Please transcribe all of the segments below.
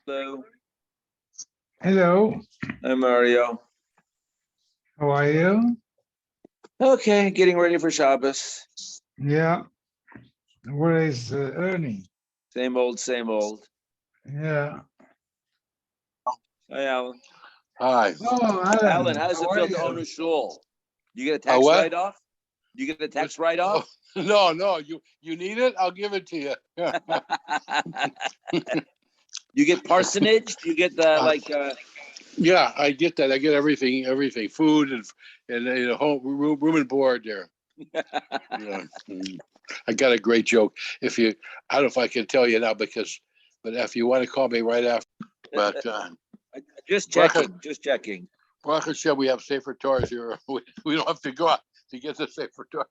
Hello. Hello, Hi, Mario. how are you? Okay, getting ready for Shabbos. Yeah, where is Ernie? Same old, same old. Yeah. Hi, Alan. Hi. Oh, Alan, Alan, how does how it are feel to own you? a shul? You get a A tax what? write-off? You get a tax write-off? Oh, no. You need it? I'll give it to you. You get parsonage? You get the Yeah, I get that. I get everything, food and home room and board there. Yeah. I got a great joke. I don't know if I can tell you now but if you want to call me right after, but just checking. Baruch Hashem, we have Sefer Torahs here. We don't have to go out to get the Sefer Torah.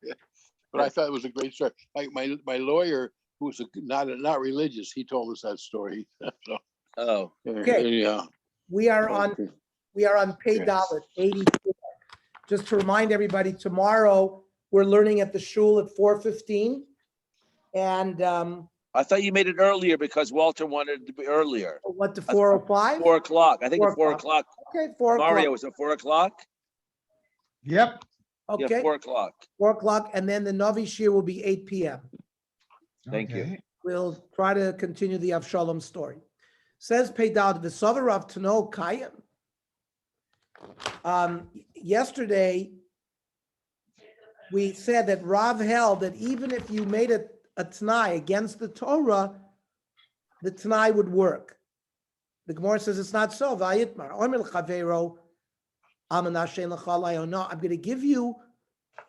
But I thought it was a great story. Like my lawyer, who's not religious, he told us that story. So, Oh, Okay. Yeah. We are on pay Dalet 84. Just to remind everybody, tomorrow we're learning at the shul at 4:15. And I thought you made it earlier because Walter wanted it to be earlier. what to 4:05? 4 o'clock. I think 4 at 4 o'clock. Okay, 4 o'clock. Mario, was it 4 o'clock? Yep. Yeah, Okay, 4 o'clock. 4 o'clock, and then the Navi Shir will be 8 p.m. Thank you. Okay. We'll try to continue the Avshalom story. Says Peidad v'Sover of Tano Kayim. Yesterday, we said that Rav held that even if you made a Tanai against the Torah, the Tanai would work. The Gemara says it's not so. Vayitmar, Omer l'chavero, Aman Hashem l'chalayo. No, I'm going to give you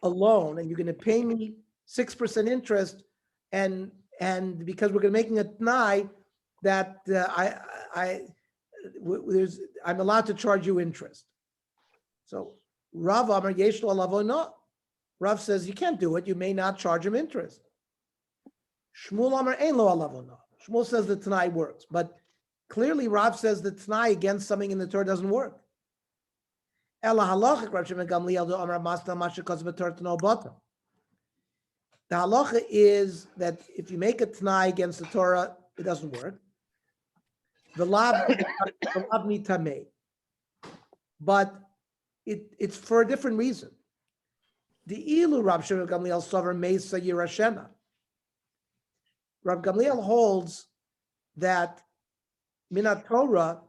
a loan, and you're going to pay me 6% interest, and because we're going to making a Tanai that I'm allowed to charge you interest. So Rav Amar Yesh lo alavo no. Rav says you can't do it. You may not charge him interest. Shmuel Amar ein lo alavo no. Shmuel says the Tanai works, but clearly Rav says the Tanai against something in the Torah doesn't work. Ela halachic Rav Shimon Gamliel do Amar Masna Mashikos B'Torah Tano Bata. The halacha is that if you make a Tanai against the Torah, it doesn't work. The lav nitamei, but it's for a different reason. The ilu Rav Shimon Gamliel sover meisa yirashena. Rav Gamliel holds that minat Torah,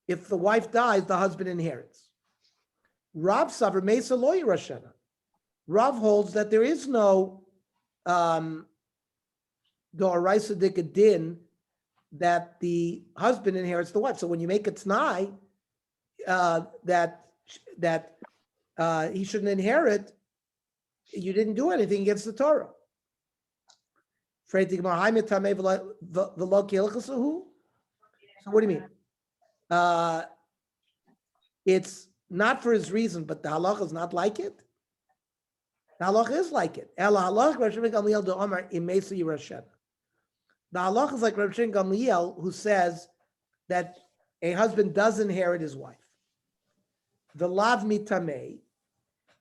if the wife dies, the husband inherits. Rav sover meisa lo yirashena. Rav holds that there is no doraisa dika din that the husband inherits the wife. So when you make a t'nai that he shouldn't inherit, you didn't do anything against the Torah. So what do you mean? It's not for his reason, but the halacha is not like it. The halacha is like it. The halacha is like Rav Shimon Gamliel, who says that a husband does inherit his wife. The lav mitamei,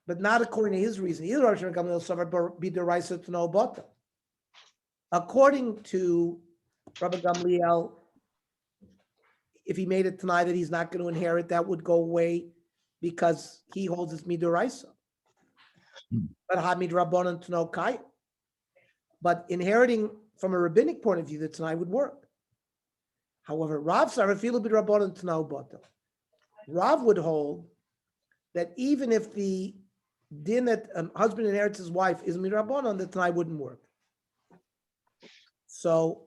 but not according to his reason. Either Rav Shimon Gamliel savar be deraisa to no bota. According to Rabbi Gamliel, if he made it tonight that he's not going to inherit, that would go away because he holds it's midoraisa. But hamid rabbanon to no kai. But inheriting from a rabbinic point of view, the tonight would work. However, Rav Sarafilu bid rabbanon to no bota. Rav would hold that even if the din that a husband inherits his wife is mirabbanon, the tonight wouldn't work. So,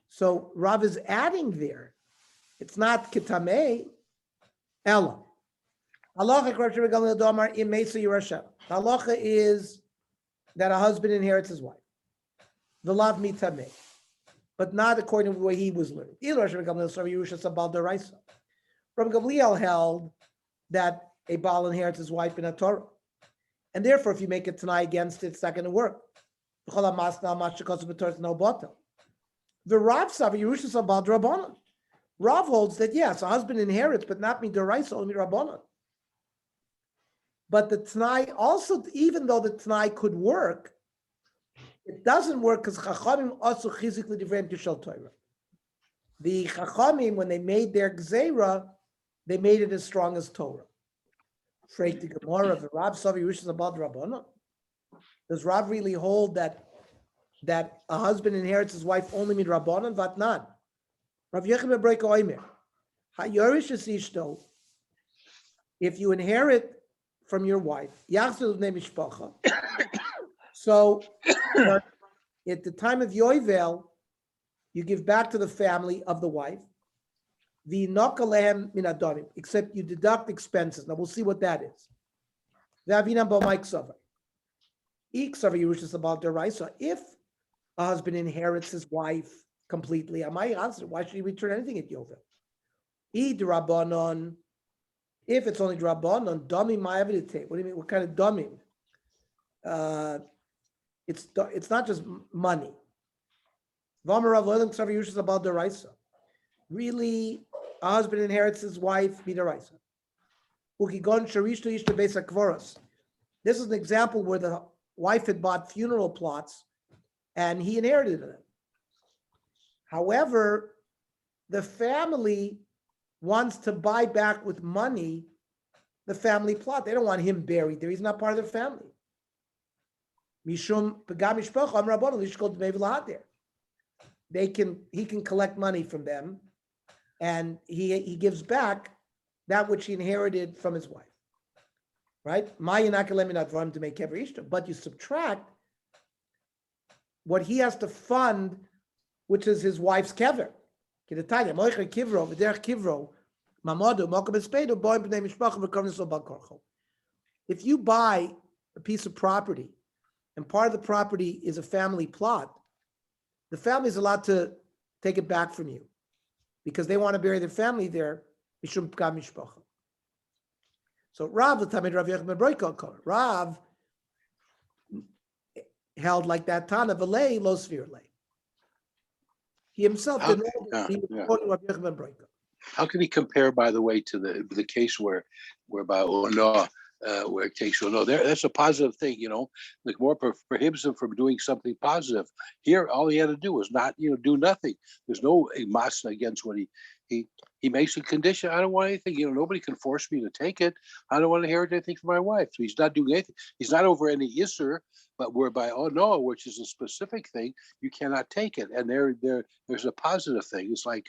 so Rav is adding there. It's not kitamei, ella. Halacha is that a husband inherits his wife. The lav mitamei, but not according to the way he was learning. Rabbi Gamliel held that a Baal inherits his wife in a Torah. And therefore, if you make it tonight against it, it's not going to work. The Rav Sav Yerushas Abal Drabanan. Rav holds that yes, a husband inherits, but not midoraisa, only rabbanon. But the Tanai also, even though the Tanai could work, it doesn't work because Chachamim also chizikly different Kishal Torah. The Chachamim, when they made their Gzeira, they made it as strong as Torah. Freit the Gemara of Rav Savi Rishon about Rabbanon. Does Rav really hold that a husband inherits his wife only mid Rabbanon? Vatnan. Rav Yechim Bebreka Oimer. Hayorish is ishto. If you inherit from your wife, Yachzil Bnei Mishpacha. So at the time of Yoivel, you give back to the family of the wife. The Nokalehem Minadonim, except you deduct expenses. Now we'll see what that is. V'avinam b'may ksavar. Iksavar Yerushas about deraisa. If a husband inherits his wife completely, I might answer, why should he return anything at Yovel? Drabanon. If it's only drabanon, dummy ma'avidite. What do you mean? What kind of dummy? It's not just money. Really, a husband inherits his wife, midaraisa. This is an example where the wife had bought funeral plots and he inherited them. However, the family wants to buy back with money the family plot. They don't want him buried there. He's not part of their family. He can collect money from them, and he gives back that which he inherited from his wife. Right? To make every ishta, but you subtract what he has to fund, which is his wife's kever. If you buy a piece of property and part of the property is a family plot, the family is allowed to take it back from you because they want to bury their family there. So Rav held like that Tana V'lei lo svir lei. He himself didn't know he was quoting Rav Yochanan ben Broika. How can he compare, by the way, to the case whereby where it takes that's a positive thing, the more prohibits him from doing something positive. Here, all he had to do was not, do nothing. There's no masa against what he makes a condition. I don't want anything. Nobody can force me to take it. I don't want to inherit anything from my wife. So he's not doing anything. He's not over any isser, but whereby which is a specific thing, you cannot take it. And there's a positive thing. It's like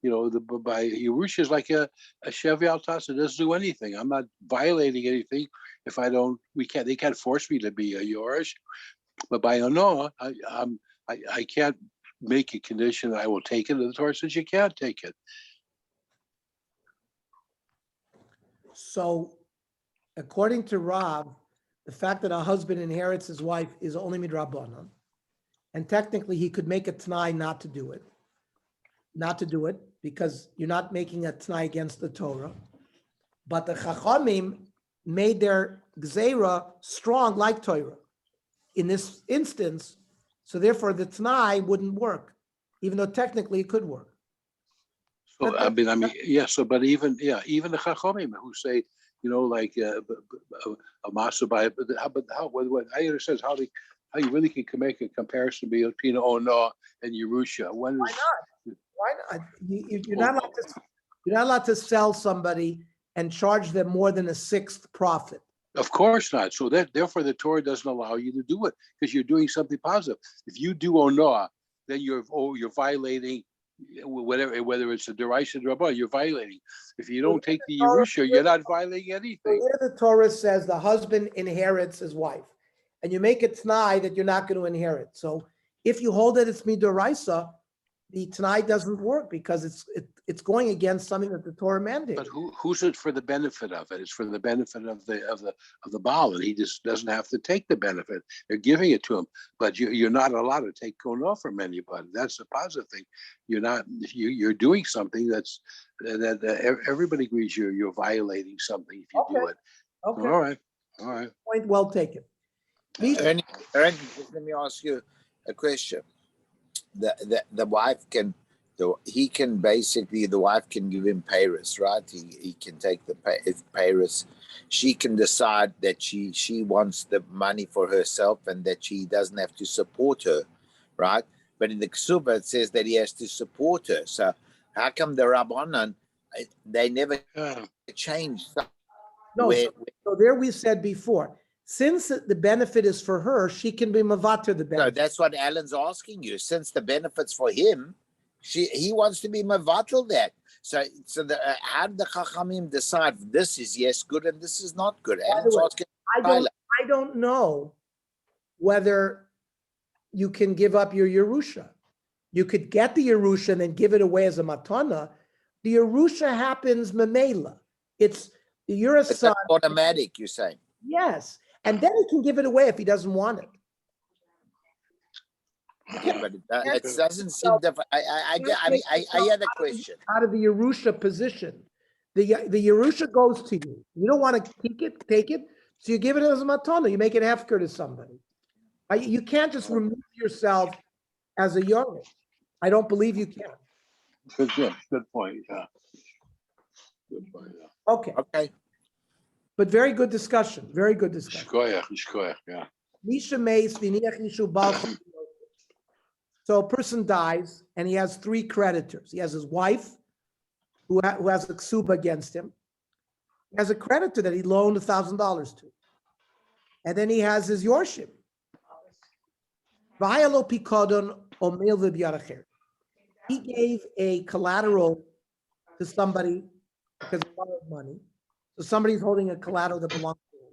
by Yerusha is like a Chevy Altas. It doesn't do anything. I'm not violating anything if I don't. They can't force me to be a Yorish. But by I can't make a condition that I will take it. And the Torah says you can't take it. So, according to Rav, the fact that a husband inherits his wife is only midrabanan, and technically he could make a t'nai not to do it, because you're not making a t'nai against the Torah. But the Chachamim made their gzeira strong like Torah in this instance, so therefore the t'nai wouldn't work, even though technically it could work. So but even the Chachamim who say, like a masa by, but how what I understand is how you really can make a comparison between Ono and Yerusha. Why not? You're not allowed to sell somebody and charge them more than a sixth profit. Of course not. So therefore the Torah doesn't allow you to do it because you're doing something positive. If you do Ono, then you're violating whether it's a derisive rabbi, you're violating. If you don't take the Yerusha, you're not violating anything. So here the Torah says the husband inherits his wife, and you make it t'nai that you're not going to inherit. So if you hold that it's midoraisa, the t'nai doesn't work because it's going against something that the Torah mandates. But who's it for the benefit of it? It's for the benefit of the Baal, and he just doesn't have to take the benefit. They're giving it to him, but you're not allowed to take kono from anybody. That's a positive thing. You're doing something that everybody agrees you're violating something if you do it. Okay. All right. Point well taken. Ernie, let me ask you a question. The wife can he can basically, the wife can give him payers, right? He can take the payers. She can decide that she wants the money for herself and that she doesn't have to support her, right? But in the Ksuba, it says that he has to support her. So how come the Rabbanan, they never Yeah. change? No, so there we said before, since the benefit is for her, she can be mavater the No, benefit. that's what Alan's asking you. Since the benefits for him, he wants to be mavatal that. So how do the Chachamim decide this is yes good and this is not good? By the Alan's way, asking. I don't know whether you can give up your Yerusha. You could get the Yerusha and then give it away as a matana. The Yerusha happens memela. You're a It's son. automatic, you're saying. Yes. And then he can give it away if he doesn't want it. Yeah, but it doesn't seem different. I had a question. Out of the Yerusha position. The Yerusha goes to you. You don't want to take it. So you give it as a matana. You make it hefker to somebody. You can't just remove yourself as a young. I don't believe you can. Good point. Yeah. Good point. Yeah. Okay. But very good discussion. Very good discussion. Shkoyach, yeah. Misha Meis v'niach yishu bal. So a person dies and he has three creditors. He has his wife, who has a ksuba against him. He has a creditor that he loaned $1,000 to. And then he has his yorship. V'hayalo pikodon omil v'byaracher. He gave a collateral to somebody because he wanted money. So somebody's holding a collateral that belongs to him.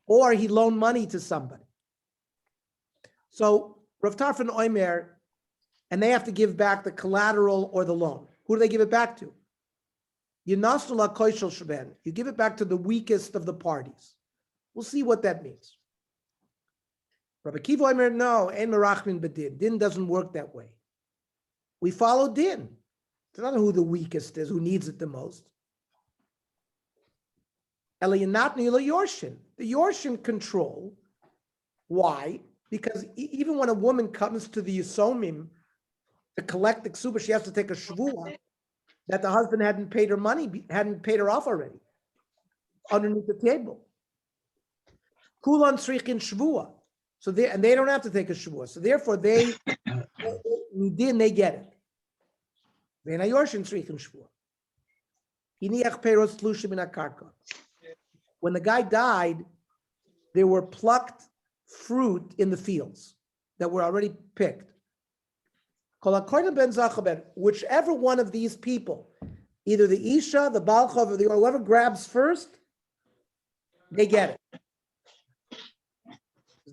Or he loaned money to somebody. So Rav Tarfon Oimer, and they have to give back the collateral or the loan. Who do they give it back to? You give it back to the weakest of the parties. We'll see what that means. Rabbi Kiva Oimer, no, ein merachmin b'din. Din doesn't work that way. We follow din. It's not who the weakest is, who needs it the most. Eliyanatni Yorshin. The Yorshin control. Why? Because even when a woman comes to the Yisomim to collect the ksuba, she has to take a shvua that the husband hadn't paid her money, hadn't paid her off already, underneath the table. Kulan srichin shvua. So they don't have to take a shvua. So therefore they get it. When the guy died, there were plucked fruit in the fields that were already picked. Whichever one of these people, either the Isha, the Balchov, or whoever grabs first, they get it.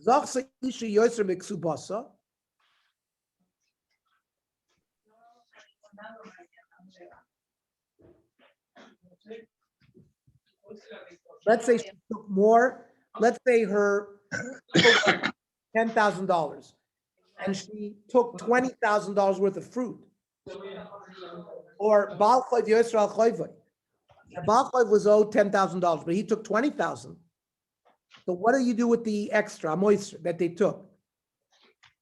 Let's say she took more. Let's say her $10,000, and she took $20,000 worth of fruit. Or Baal Chayv Yisrael Chayvay. Baal Chayv was owed $10,000, but he took $20,000. So what do you do with the extra moisture that they took?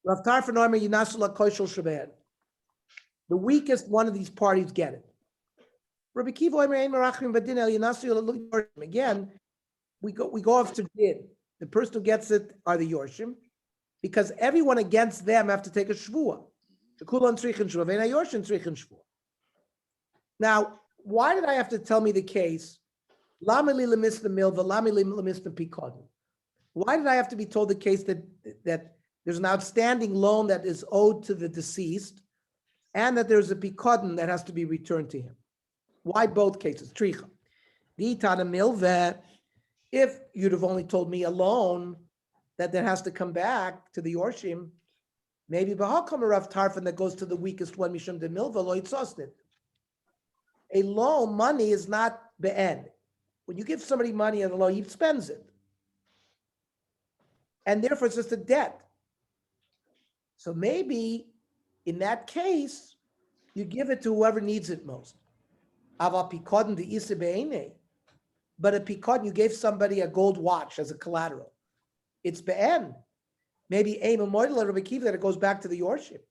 Rav Tarfon Oimer Yinasula Koshel Shabbat. The weakest one of these parties get it. Rabbi Kiva Oimer Ein Merachim Badin El Yinasu. Again, we go off to din. The person who gets it are the Yorshim, because everyone against them have to take a shvua. Now, why did I have to tell me the case? Why did I have to be told the case that there's an outstanding loan that is owed to the deceased and that there's a pikodin that has to be returned to him? Why both cases? Tricha. If you'd have only told me a loan that has to come back to the Yorshim, maybe Bahakam Rav Tarfon that goes to the weakest one, Mishum de Milva, lo yitzosnit. A loan, money is not be'en. When you give somebody money at a loan, he spends it. And therefore it's just a debt. So maybe in that case, you give it to whoever needs it most. Ava pikodin de isa be'ene. But a pikod, you gave somebody a gold watch as a collateral. It's be'en. Maybe aim a model or a kiv that it goes back to the Yorship.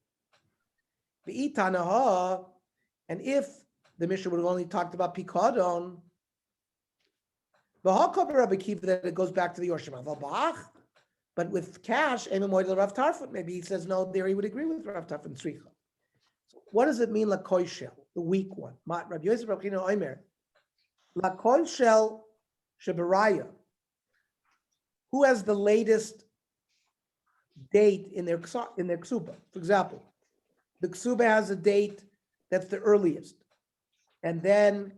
The itanaha, and if the Mishnah would have only talked about pikadon, Rabbi Kiva, that it goes back to the Yorshim. But with cash, Rav Tarfon, maybe he says no, there he would agree with Rav Tarfon Tzricha. So what does it mean, Lakoi Shel, the weak one? Rabbi Yosef Rabbi Chino Omer, Lakoi Shel Shebaraya. Who has the latest date in their ksuba? For example, the ksuba has a date that's the earliest, and then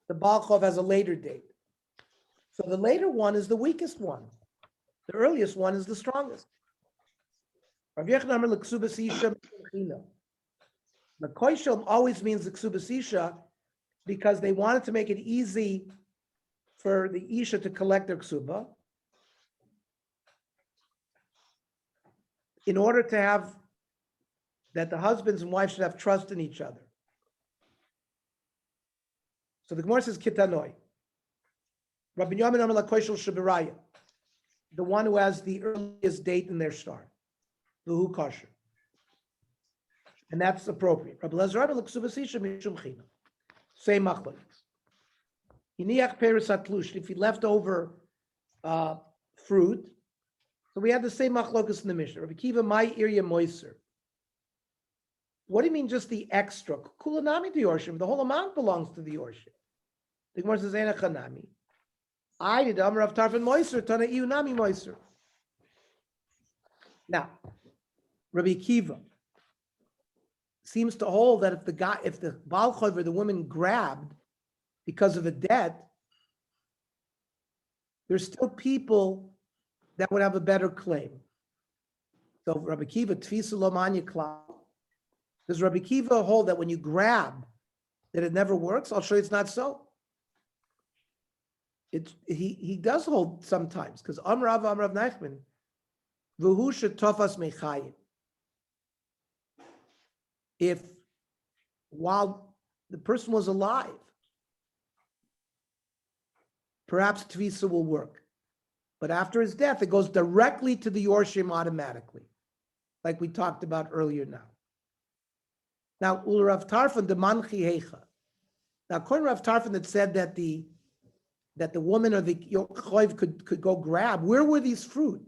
the Balchov has a later date. So the later one is the weakest one. The earliest one is the strongest. Rav Yechon Amar l'ksubas isha mechina. The koishel always means the ksubas isha because they wanted to make it easy for the isha to collect their ksuba in order to have that the husbands and wives should have trust in each other. So the Gemara says kitanoi. Rabbi Yamin Amar l'koishel shebiraya. The one who has the earliest date in their star, the hu kosher, and that's appropriate. Rabbi Lezer Rabbi l'ksubasisha mishum china. Same machlokes. Iniach peres atlush. If he left over fruit, so we have the same machlokes in the Mishnah. Rabbi Kiva my irya moiser. What do you mean just the extra? Kulanami to Yorshim. The whole amount belongs to the Yorshim. The Gemara says ena chanami. I did Amar of Tarfon Moiser, Tana Iunami Moiser. Now, Rabbi Kiva seems to hold that if the Baal Chover, the woman grabbed because of a debt, there's still people that would have a better claim. So Rabbi Kiva, Tfisa Lomanya Klau. Does Rabbi Kiva hold that when you grab, that it never works? I'll show you it's not so. He does hold sometimes because Amrav Nachman, V'hu shetofas mechayim. If while the person was alive, perhaps tvisa will work, but after his death, it goes directly to the Yorshim automatically, like we talked about earlier. Now, Rav Tarfon the manchi hecha. Now, according to Rav Tarfon, that said that the woman or the choiv could go grab. Where were these fruit?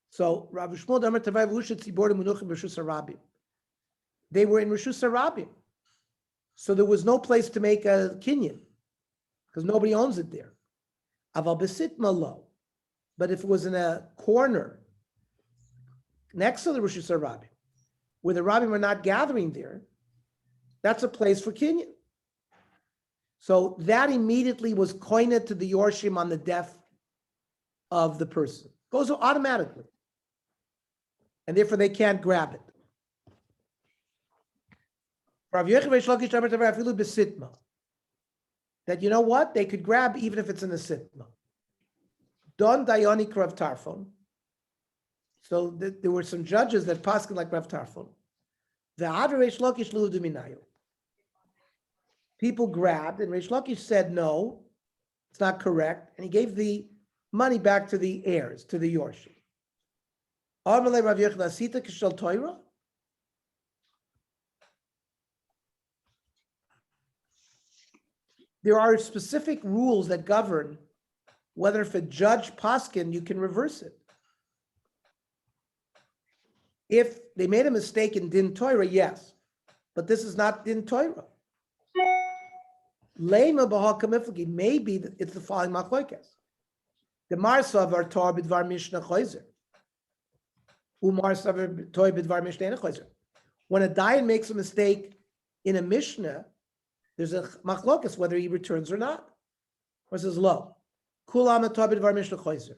So Rav Shmuel Damar Tavai V'Ushit Tzibor Menuchim Rishus Harabim. They were in Rishus Harabim, so there was no place to make a kinyan because nobody owns it there. Aval Besit Malo, but if it was in a corner next to the Rishus Harabim, where the Rabbim are not gathering there, that's a place for kinyan. So that immediately was coined to the Yorshim on the death of the person. Goes automatically. And therefore they can't grab it. That you know what? They could grab even if it's in the sitma. Don Dayoni Rav Tarfon. So there were some judges that paskin like Rav Tarfon. The Adresh Lakish Lu Duminayo. People grabbed, and Reish Lakish said, no, it's not correct. And he gave the money back to the heirs, to the Yorshim. There are specific rules that govern whether if a judge paskin, you can reverse it. If they made a mistake in Din Torah, yes. But this is not Din Torah. Lema b'ha kamiflagi, maybe it's the following machlokes. The marsav Torah b'dvar mishnah chayzer. Umarsav Torah b'dvar mishnah chayzer. When a dayan makes a mistake in a mishnah, there's a machlokes whether he returns or not. Or says lo. Kulam Torah b'dvar mishnah chayzer.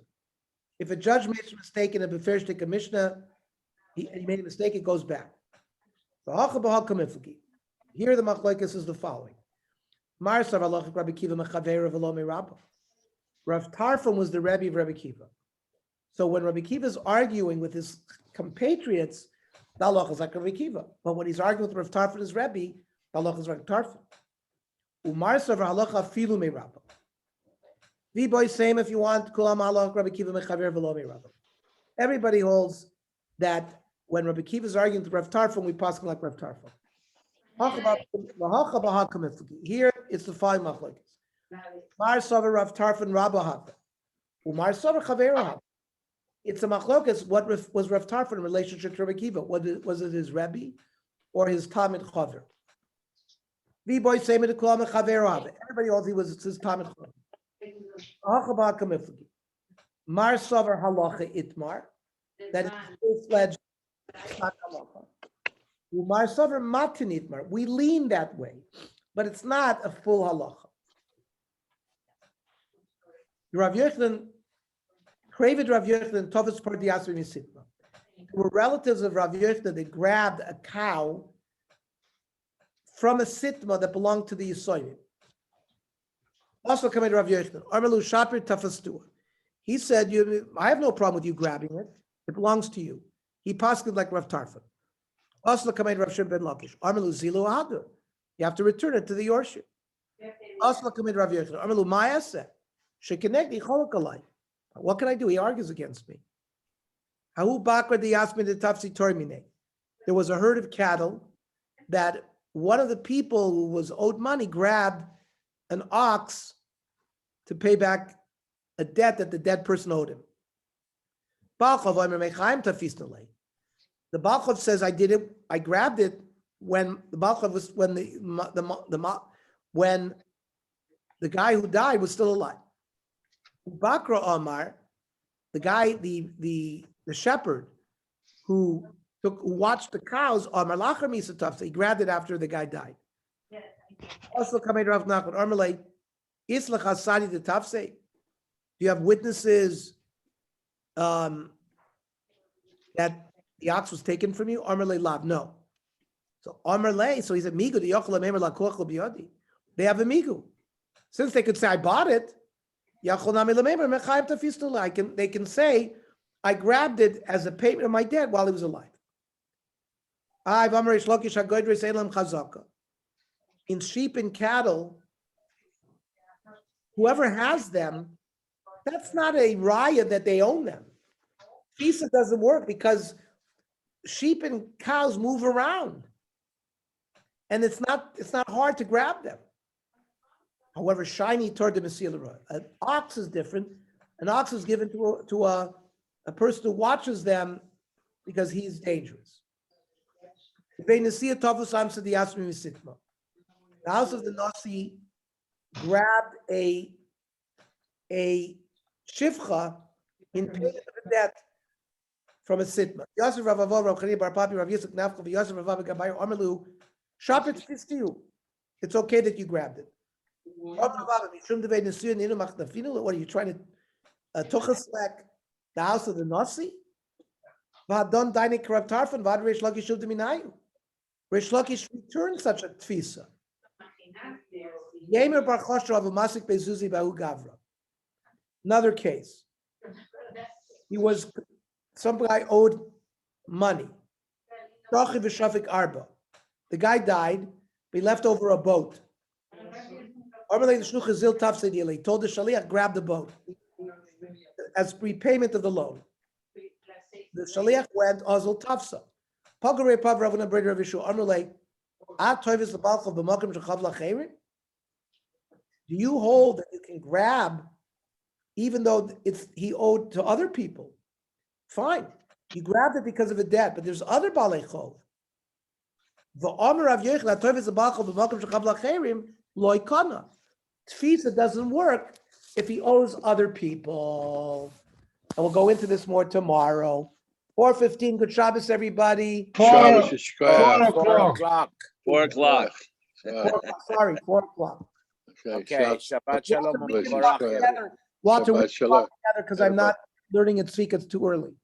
If a judge makes a mistake in a befershtik mishnah, he made a mistake, it goes back. Here the machlokes is the following. Rav Tarfon was the Rebbe of Rabbi Kiva. So when Rabbi Kiva is arguing with his compatriots, the halacha is like Rabbi Kiva. But when he's arguing with Rav Tarfon, his Rebbe, the halacha is like Tarfon. Umarsav halacha filu me Rabba. V-boy, same if you want. Kulam halacha Rabbi Kiva mechaver v'lo me Rabba. Everybody holds that when Rabbi Kiva is arguing to Rav Tarfon, we pass like Rav Tarfon. Here it's the five machlokes. Mar Savar Rav Tarfon Rabba Hava. Umar Savar Chaveru Hava. It's a machlokes. What was Rav Tarfon in relationship to Rabbi Kiva? Was it his Rebbe or his Talmid Chaver? Everybody else he was his Talmid Chaver. Mar Savar Halacha Itmar. That is full-fledged halacha. Umar Savar Matin Itmar. We lean that way, but it's not a full halacha. Rav Yochanan, Kravid Rav Yochanan, Tovas Part Yasmin Sitma. There were relatives of Rav Yochanan that grabbed a cow from a sitma that belonged to the Yisoyim. Also coming to Rav Yochanan, Armelu Shapir Tafastua. He said, I have no problem with you grabbing it. It belongs to you. He passed it like Rav Tarfon. Also coming to Rav Shimon ben Lakish. Armelu Zilu Ahadur. You have to return it to the Yorship. Also coming to Rav Yochanan. Armelu Mayaseh. Shekinegdi Cholokalai. What can I do? He argues against me. There was a herd of cattle that one of the people who was owed money grabbed an ox to pay back a debt that the dead person owed him. The Balchov says, I did it, I grabbed it when the Balchov was when the guy who died was still alive. Bakra Omar, the guy, the shepherd who watched the cows, Omar Lachar Misataf, so he grabbed it after the guy died. Also coming to Rav Nachman, Armalei, Islach Hasadi the Tafse. Do you have witnesses that the ox was taken from you? Armalei Lav, no. So Armalei, so he said, Migu, the Yochel Memer La Kochel Biyodi. They have a Migu. Since they could say, I bought it, they can say, I grabbed it as a payment of my debt while he was alive. In sheep and cattle, whoever has them, that's not a raya that they own them. Fisa doesn't work because sheep and cows move around. And it's not hard to grab them. However, shiny toward the Mesilah. An ox is different. An ox is given to a person who watches them because he's dangerous. The house of the Nasi grabbed a shivcha in payment of a debt from a sitma. Yosef Rav Avo, Rav Chani Bar Papi, Rav Yisuk Nafko, Yosef Rav Avo Gabayu Amalu, shop it to you. It's okay that you grabbed it. What are you trying to tochaslek the house of the Nasi? Vadon Dainik Rav Tarfon, Vad Reish Lakish Shuvd Minayu. Reish Lakish returned such a tfisa. Yemer Bar Chosher of Masik Bezuzi Bahu Gavra. Another case. Some guy owed money. The guy died, but he left over a boat. He told the shaliach, grab the boat as repayment of the loan. The shaliach went Ozil Tafsa. Do you hold that you can grab even though he owed to other people? Fine. You grabbed it because of a debt, but there's other balei chov. The Omer of Yechla Tovis the Balchov b'makom shechab lacherim loikana. Tfisa doesn't work if he owes other people. And we'll go into this more tomorrow. 4:15. Good Shabbos, everybody. 4 o'clock. 4 o'clock. Sorry, 4 o'clock. Okay, Shabbat Shalom. Walter, we Shabbat Shalom. together because I'm not learning at Tzvika. It's too early.